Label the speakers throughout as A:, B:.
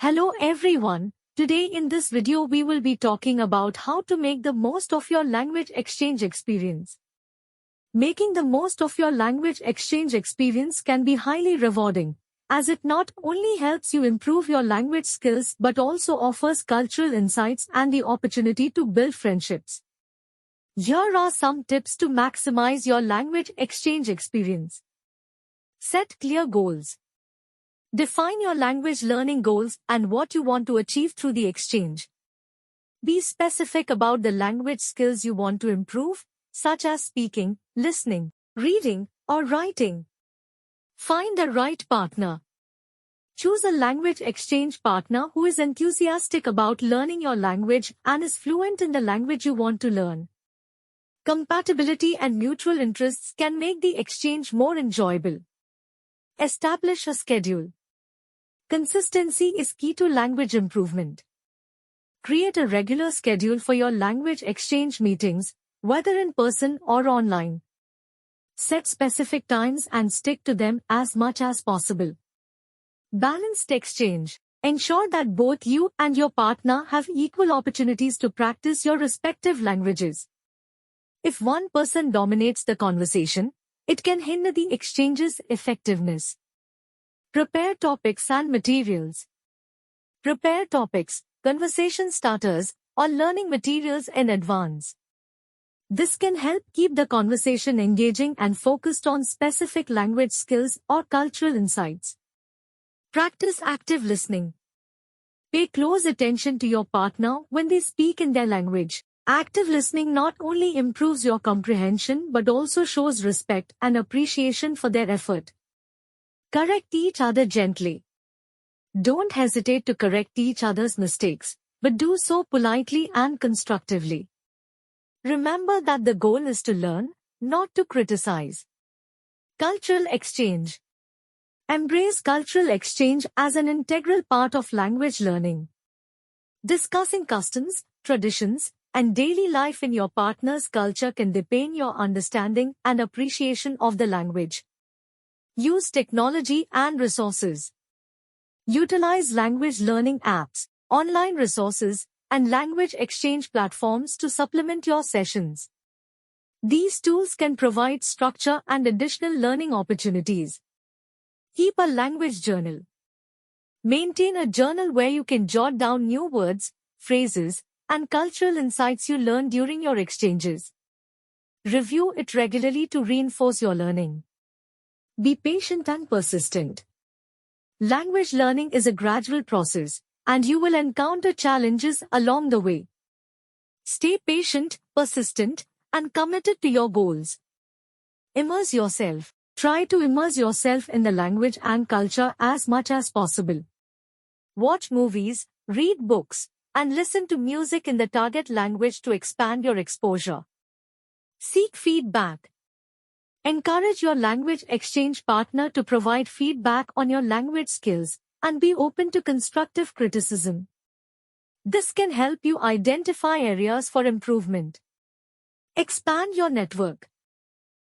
A: Hello everyone. Today in this video we will be talking about how to make the most of your language exchange experience. Making the most of your language exchange experience can be highly rewarding, as it not only helps you improve your language skills but also offers cultural insights and the opportunity to build friendships. Here are some tips to maximize your language exchange experience. Set clear goals. Define your language learning goals and what you want to achieve through the exchange. Be specific about the language skills you want to improve, such as speaking, listening, reading, or writing. Find the right partner. Choose a language exchange partner who is enthusiastic about learning your language and is fluent in the language you want to learn. Compatibility and mutual interests can make the exchange more enjoyable. Establish a schedule. Consistency is key to language improvement. Create a regular schedule for your language exchange meetings, whether in person or online. Set specific times and stick to them as much as possible. Balanced exchange. Ensure that both you and your partner have equal opportunities to practice your respective languages. If one person dominates the conversation, it can hinder the exchange's effectiveness. Prepare topics and materials. Prepare topics, conversation starters, or learning materials in advance. This can help keep the conversation engaging and focused on specific language skills or cultural insights. Practice active listening. Pay close attention to your partner when they speak in their language. Active listening not only improves your comprehension but also shows respect and appreciation for their effort. Correct each other gently. Don't hesitate to correct each other's mistakes, but do so politely and constructively. Remember that the goal is to learn, not to criticize. Cultural exchange. Embrace cultural exchange as an integral part of language learning. Discussing customs, traditions, and daily life in your partner's culture can deepen your understanding and appreciation of the language. Use technology and resources. Utilize language learning apps, online resources, and language exchange platforms to supplement your sessions. These tools can provide structure and additional learning opportunities. Keep a language journal. Maintain a journal where you can jot down new words, phrases, and cultural insights you learn during your exchanges. Review it regularly to reinforce your learning. Be patient and persistent. Language learning is a gradual process, and you will encounter challenges along the way. Stay patient, persistent, and committed to your goals. Immerse yourself. Try to immerse yourself in the language and culture as much as possible. Watch movies, read books, and listen to music in the target language to expand your exposure. Seek feedback. Encourage your language exchange partner to provide feedback on your language skills and be open to constructive criticism. This can help you identify areas for improvement. Expand your network.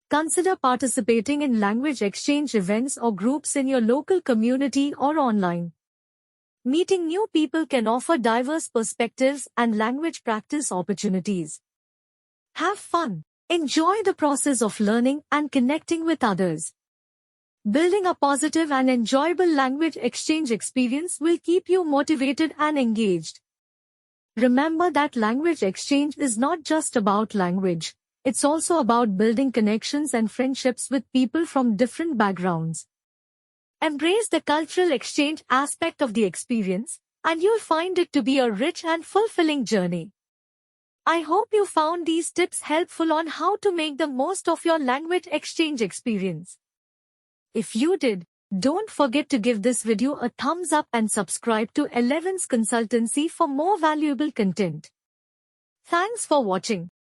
A: Consider participating in language exchange events or groups in your local community or online. Meeting new people can offer diverse perspectives and language practice opportunities. Have fun. Enjoy the process of learning and connecting with others. Building a positive and enjoyable language exchange experience will keep you motivated and engaged. Remember that language exchange is not just about language, it's also about building connections and friendships with people from different backgrounds. Embrace the cultural exchange aspect of the experience, and you'll find it to be a rich and fulfilling journey. I hope you found these tips helpful on how to make the most of your language exchange experience. If you did, don't forget to give this video a thumbs up and subscribe to Elevance Consultancy for more valuable content. Thanks for watching.